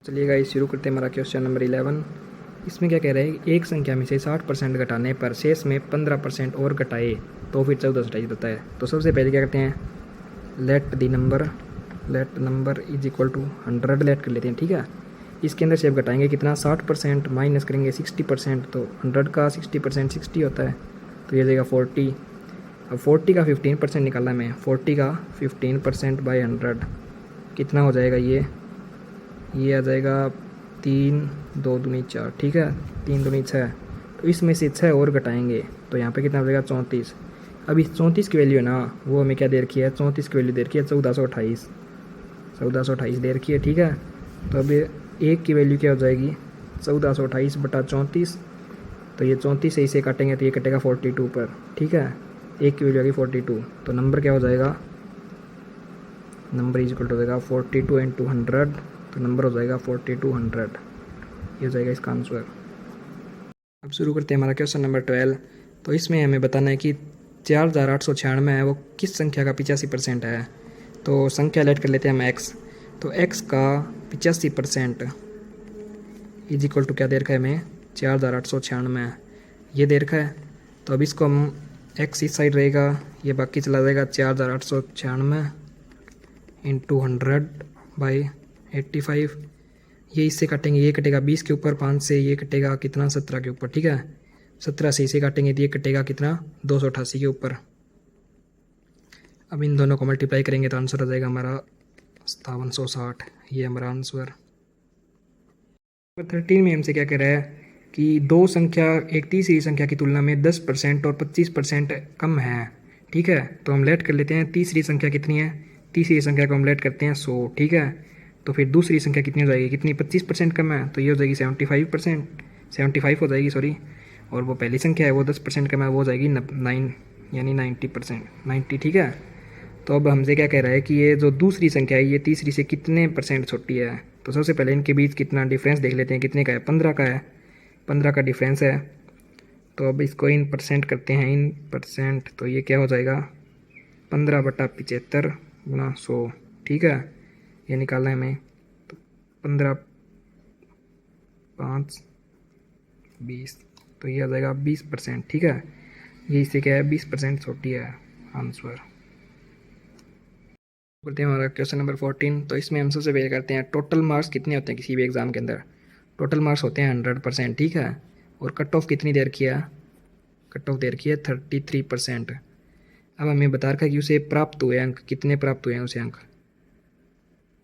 चलिए गाइस शुरू करते हैं हमारा क्वेश्चन नंबर 11। इसमें क्या कह रहे हैं, एक संख्या में से 60% घटाने पर शेष में 15% और घटाए तो फिर 14 से 28 होता है। तो सबसे पहले क्या करते हैं, let number is equal to 100 let कर लेते हैं। ठीक है, इसके अंदर से अब घटाएंगे कितना, 60% माइनस करेंगे 60%, तो 100 का 60% 60 होता है, तो ये जाएगा 40। अब 40 का 15% निकालना है, मैं 40 का 15% बाई 100 कितना हो जाएगा, ये आ जाएगा 3 2 दूनी 4। ठीक है, 3 दूनी 6, तो इसमें से 6 और घटाएंगे तो यहाँ पे कितना हो जाएगा 34। अब इस 34 की वैल्यू है ना, वो हमें क्या दे रखी है, 34 की वैल्यू दे रखी है 1428 दे रखी है। ठीक है, तो अब एक की वैल्यू क्या हो जाएगी 1428 बटा 34, तो ये 34 से इसे काटेंगे तो ये कटेगा 42 पर। ठीक है, एक की वैल्यू आ गई 42, तो नंबर क्या हो जाएगा, नंबर इज इक्वल हो जाएगा 42 इंटू 100, तो नंबर हो जाएगा 4200। ये हो जाएगा इसका आंसर। अब शुरू करते हैं हमारा क्वेश्चन नंबर 12। तो इसमें हमें बताना है कि 4896 है वो किस संख्या का 85% है। तो संख्या लेट कर लेते हैं हम एक्स। तो एक्स का 85% इज इक्वल टू क्या दे रखा है हमें, 4896 ये दे रखा है। तो अब इसको हम एक्स इस साइड रहेगा, ये बाकी चला जाएगा 4896 इंटू 100 बाई 85। ये इससे काटेंगे, ये कटेगा 20 के ऊपर, 5 से ये कटेगा कितना 17 के ऊपर। ठीक है, 17 से इसे काटेंगे तो ये कटेगा कितना 288 के ऊपर। अब इन दोनों को मल्टीप्लाई करेंगे तो आंसर आ जाएगा हमारा 5760। ये हमारा आंसर। 13 में हमसे क्या कह रहा है कि दो संख्या एक तीसरी संख्या की तुलना में 10% और 25% कम है। ठीक है, तो हम लेट कर लेते हैं तीसरी संख्या कितनी है, तीसरी संख्या को हम लेट करते हैं 100। ठीक है, तो फिर दूसरी संख्या कितनी हो जाएगी, कितनी 25% कम है, तो ये हो जाएगी 75 हो जाएगी सॉरी। और वो पहली संख्या है वो 10% कम है, वो हो जाएगी 9 यानी 90%। ठीक है, तो अब हमसे क्या कह रहा है कि ये जो दूसरी संख्या है ये तीसरी से कितने % छोटी है। तो सबसे पहले इनके बीच कितना डिफरेंस देख लेते हैं, कितने का है, 15 का है, 15 का डिफरेंस है। तो अब इसको इन परसेंट करते हैं, इन परसेंट, तो ये क्या हो जाएगा 15/75 गुणा 100। ठीक है, ये निकालना है हमें, तो 15 5 20, तो ये आ जाएगा 20%। ठीक है, ये इससे क्या है 20% छोटी है आंसर। बोलते हैं हमारा क्वेश्चन नंबर 14। तो इसमें हम सबसे पहले करते हैं टोटल मार्क्स कितने होते हैं किसी भी एग्ज़ाम के अंदर। टोटल मार्क्स होते हैं 100%। ठीक है, और कट ऑफ कितनी दे रखी है, कट ऑफ दे रखी है 33%। अब हमें बता रखा है कि उसे प्राप्त हुए अंक कितने प्राप्त हुए हैं, उसे अंक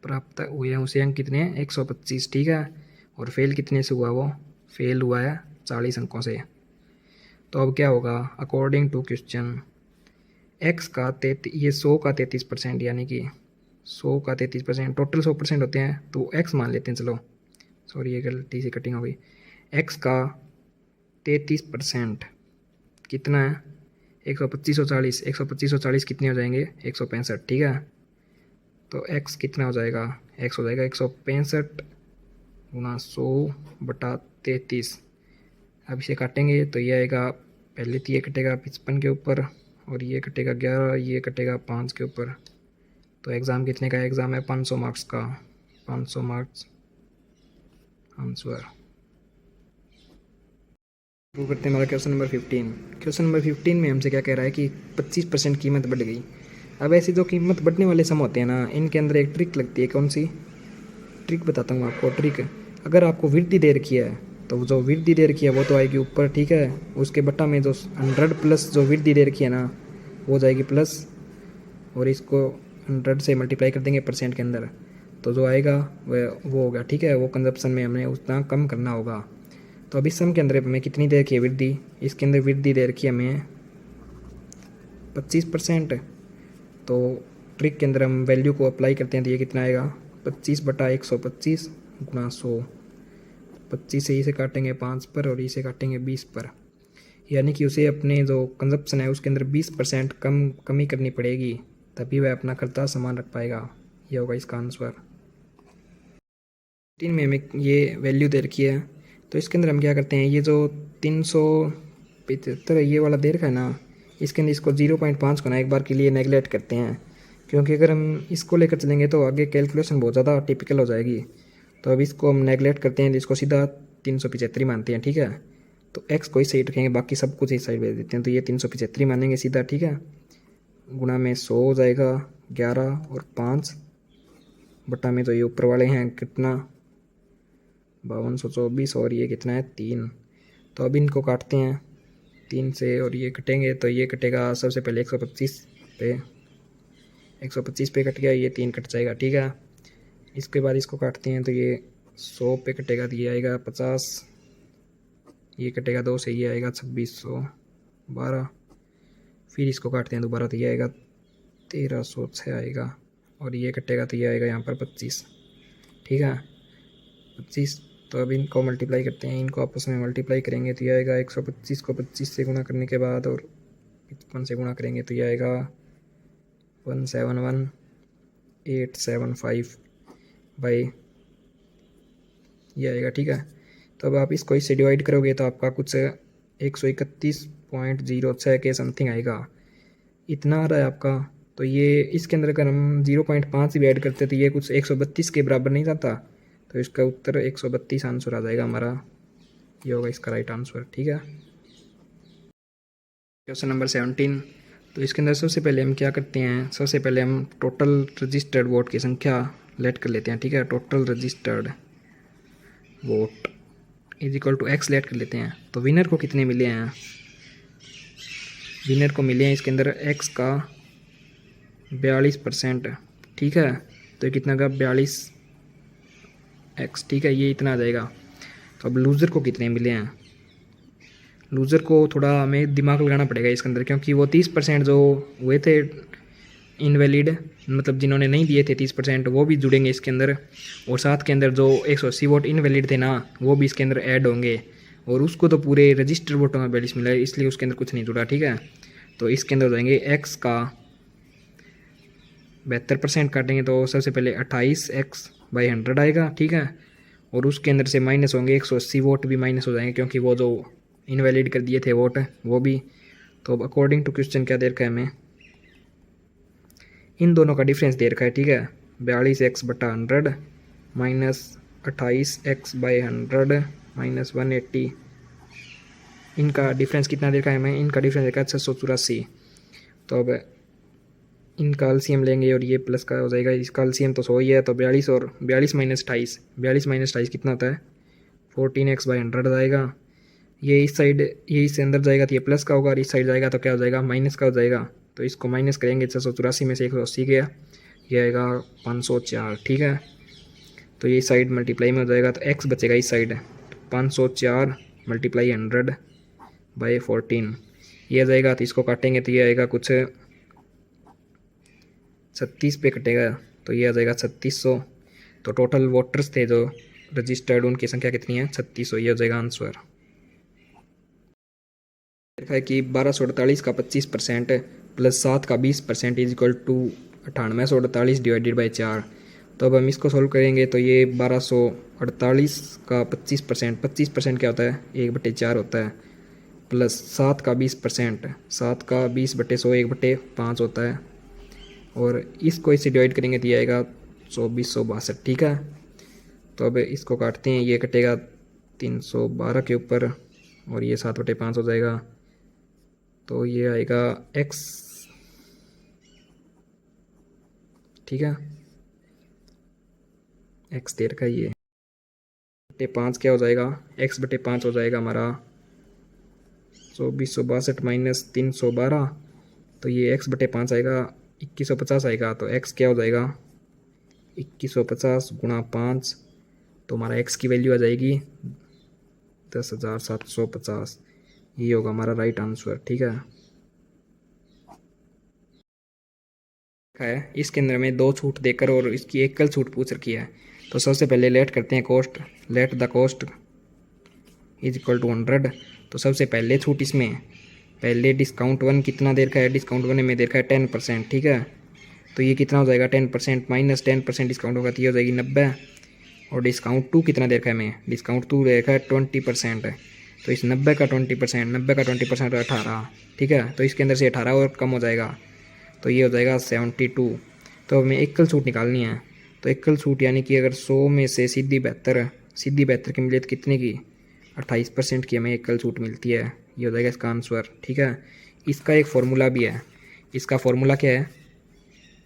प्राप्त हुए हैं, उसे अंक कितने हैं 125। ठीक है, और फेल कितने से हुआ, वो फेल हुआ है 40 अंकों से। तो अब क्या होगा, अकॉर्डिंग टू क्वेश्चन एक्स का ये 100 का 33%, यानी कि 100 का 33%, टोटल 100% होते हैं तो एक्स मान लेते हैं, चलो सॉरी ये गलती से कटिंग हो गई। एक्स का 33% कितना है 125 और 40, 125 और 40 कितने हो जाएंगे 165। ठीक है, तो एक्स कितना हो जाएगा, एक्स हो जाएगा 165 गुना 100/33। अब इसे काटेंगे तो ये आएगा, पहले तो ये कटेगा 55 के ऊपर, और ये कटेगा 11, ये कटेगा 5 के ऊपर। तो एग्ज़ाम कितने का एग्ज़ाम है 500 मार्क्स का, 500 मार्क्स आंसर। शुरू करते हैं हमारा क्वेश्चन नंबर 15। क्वेश्चन नंबर 15 में हमसे क्या कह रहा है कि 25% कीमत बढ़ गई। अब ऐसी जो कीमत बढ़ने वाले सम होते हैं ना, इनके अंदर एक ट्रिक लगती है। कौन सी ट्रिक बताता हूँ आपको। ट्रिक, अगर आपको वृद्धि दे रखी है तो जो वृद्धि दे रखी है वो तो आएगी ऊपर। ठीक है, उसके बट्टा में जो 100 प्लस जो वृद्धि दे रखी है ना वो जाएगी प्लस, और इसको 100 से मल्टीप्लाई कर देंगे परसेंट के अंदर, तो जो आएगा वो होगा। ठीक है, वो कंजप्शन में हमने उतना कम करना होगा। तो अब इस सम के अंदर हमें कितनी दे रखी है वृद्धि, इसके अंदर वृद्धि दे रखी है हमें 25%। तो ट्रिक के अंदर हम वैल्यू को अप्लाई करते हैं तो ये कितना आएगा 25/125 गुणा 100। 25 से इसे काटेंगे 5 पर और इसे काटेंगे 20 पर, यानी कि उसे अपने जो कंजप्शन है उसके अंदर 20% कमी करनी पड़ेगी, तभी वह अपना खर्चा सामान रख पाएगा। ये होगा इसका आंसर। 3 में हमें ये वैल्यू दे रखी है, तो इसके अंदर हम क्या करते हैं, ये जो 375 ये वाला दे रखा है ना, इसके अंदर इसको 0.5 को ना एक बार के लिए नेगलेक्ट करते हैं, क्योंकि अगर हम इसको लेकर चलेंगे तो आगे कैलकुलेशन बहुत ज़्यादा टिपिकल हो जाएगी। तो अब इसको हम नेगलेक्ट करते हैं, इसको सीधा 375 मानते हैं, ठीक है। तो x को इस साइड रखेंगे, बाकी सब कुछ इस साइड भेज देते हैं, तो ये 375 मानेंगे सीधा, ठीक है। गुणा में 100 हो जाएगा, 11 और 5 बटा में, तो ये ऊपर वाले हैं कितना 5224 और ये कितना है 3। तो अब इनको काटते हैं 3 से और ये कटेंगे, तो ये कटेगा सबसे पहले 125 पे, 125 पे कट गया, ये 3 कट जाएगा, ठीक है। इसके बाद इसको काटते हैं तो ये 100 पे कटेगा, तो ये आएगा 50, ये कटेगा 2 से, ये आएगा 2612। फिर इसको काटते हैं दोबारा, तो ये आएगा 1306 आएगा, और ये कटेगा तो ये आएगा यहाँ पर 25, ठीक है 25। तो अब इनको मल्टीप्लाई करते हैं, इनको आपस में मल्टीप्लाई करेंगे तो ये आएगा 125 को 25 से गुणा करने के बाद और 55 से गुणा करेंगे तो ये आएगा 171875 बाई ये आएगा, ठीक है। तो अब आप इसको इससे डिवाइड करोगे तो आपका कुछ 131.06 के समथिंग आएगा, इतना आ रहा है आपका। तो ये इसके अंदर अगर हम 0.5 भी ऐड करते तो ये कुछ 132 के बराबर नहीं जाता, तो इसका उत्तर 132 आंसर आ जाएगा हमारा, ये होगा इसका राइट आंसर, ठीक है। Question number 17। तो इसके अंदर सबसे पहले हम क्या करते हैं, सबसे पहले हम टोटल रजिस्टर्ड वोट की संख्या लेट कर लेते हैं, ठीक है। Total registered vote is equal to X let कर लेते हैं। तो विनर को कितने मिले हैं, विनर को मिले हैं इसके अंदर एक्स का 42%, ठीक है। तो ये कितना का 42 एक्स, ठीक है, ये इतना आ जाएगा। तो अब लूज़र को कितने मिले हैं, लूज़र को थोड़ा हमें दिमाग लगाना पड़ेगा इसके अंदर, क्योंकि वो 30% जो हुए थे इनवैलिड, मतलब जिन्होंने नहीं दिए थे 30%, वो भी जुड़ेंगे इसके अंदर, और साथ के अंदर जो 180 वोट इनवैलिड थे ना, वो भी इसके अंदर ऐड होंगे, और उसको तो पूरे रजिस्टर वोटों में 42 मिला है, इसलिए उसके अंदर कुछ नहीं जुड़ा, ठीक है। तो इसके अंदर हो जाएंगे एक्स का 72% काटेंगे तो सबसे पहले 28x/100 आएगा, ठीक है। और उसके अंदर से माइनस होंगे 180 वोट भी माइनस हो जाएंगे, क्योंकि वो जो इनवैलिड कर दिए थे वोट वो भी। तो अब अकॉर्डिंग टू क्वेश्चन क्या दे रखा है हमें, इन दोनों का डिफरेंस दे रखा है, ठीक है। 42x/100 माइनस 28x/100 माइनस 180, इनका डिफरेंस कितना दे रखा है हमें, इनका डिफरेंस देखा 684। तो अब इनका एलसीएम लेंगे और ये प्लस का हो जाएगा, इसका एलसीएम तो 100 ही है, तो 42 और 42 माइनस 28, 42 माइनस 28 कितना होता है 14x/100 आएगा। ये इस साइड, ये इससे अंदर जाएगा तो ये प्लस का होगा, और इस साइड जाएगा तो क्या हो जाएगा माइनस का हो जाएगा। तो इसको माइनस करेंगे 684 में से 180 गया, ये आएगा 504, ठीक है। तो ये साइड मल्टीप्लाई में हो जाएगा, तो x बचेगा इस साइड 504 मल्टीप्लाई 100/14 ये आ जाएगा। तो इसको काटेंगे तो ये आएगा कुछ 36 पे कटेगा, तो ये आ जाएगा 3600। तो टोटल वोटर्स थे जो रजिस्टर्ड, उनकी संख्या कितनी है 3600, ये हो जाएगा आंसर। देखा है कि 1248 का 25% प्लस 7 का 20% is equal to 9848 divided by 4। तो अब हम इसको सोल्व करेंगे तो ये 1248 का 25%, 25% क्या होता है 1/4 होता है, प्लस 7 का 20%, 7 का 20/100 1/5 होता है, और इसको इससे डिवाइड करेंगे तो ये आएगा 2462, ठीक है। तो अब इसको काटते हैं, ये कटेगा 312 के ऊपर और ये 7/5 हो जाएगा, तो ये आएगा x, ठीक है, x दे रखा है, ये 5 क्या हो जाएगा x/5 हो जाएगा हमारा 2462 माइनस 312, तो ये x/5 आएगा 2150 आएगा। तो x क्या हो जाएगा 2150 गुणा 5, तो हमारा x की वैल्यू आ जाएगी 10,750, ये होगा हमारा राइट आंसर, ठीक है। इसके अंदर में 2 छूट देकर और इसकी एकल छूट पूछ रखी है। तो सबसे पहले लेट करते हैं cost, let the cost is equal to 100। तो सबसे पहले छूट इसमें पहले डिस्काउंट 1 कितना दे रखा है, डिस्काउंट 1 में दे रखा है 10%, ठीक है। तो ये कितना हो जाएगा 10% माइनस 10% डिस्काउंट होगा तो ये हो जाएगी 90। और डिस्काउंट 2 कितना दे रखा है हमें, डिस्काउंट 2 दे रखा है 20%, तो इस 90 का 20%, 90 का 20% 18, ठीक है। तो इसके अंदर से 18 और कम हो जाएगा, तो ये हो जाएगा 72। तो हमें एकल छूट निकालनी है, तो एकल छूट यानी कि अगर 100 में से सीधी 72 की मिलियत कितने की 28% की हमें एकल छूट मिलती है। ये हो जाएगा इसका आंसर। ठीक है, इसका एक फार्मूला भी है। इसका फार्मूला क्या है,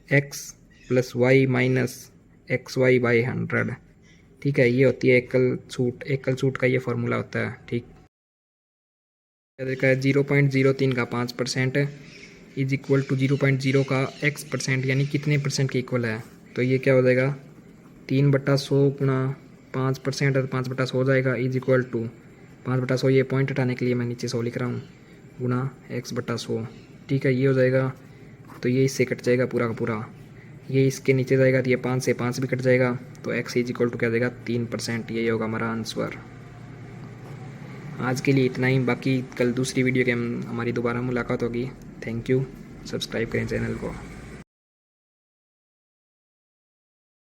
x plus Y minus X Y by 100। ठीक है, ये होती है एकल छूट का ये फार्मूला होता है। ठीक, देखा है 0.03 का 5% इज इक्वल टू 0.0 का x% यानी कितने परसेंट के इक्वल है। तो ये क्या हो जाएगा 3/100 गुणा 5% और 5/100 हो जाएगा इज इक्वल टू 5/100, ये पॉइंट हटाने के लिए मैं नीचे 100 लिख रहा हूँ, गुणा x/100। ठीक है, ये हो जाएगा, तो ये इससे कट जाएगा पूरा का पूरा, ये इसके नीचे जाएगा तो ये 5 से 5 भी कट जाएगा, तो x इज इक्वल टू क्या जाएगा 3%। यही होगा हमारा आंसर। आज के लिए इतना ही, बाकी कल दूसरी वीडियो के हमारी दोबारा मुलाकात होगी। थैंक यू, सब्सक्राइब करें चैनल को।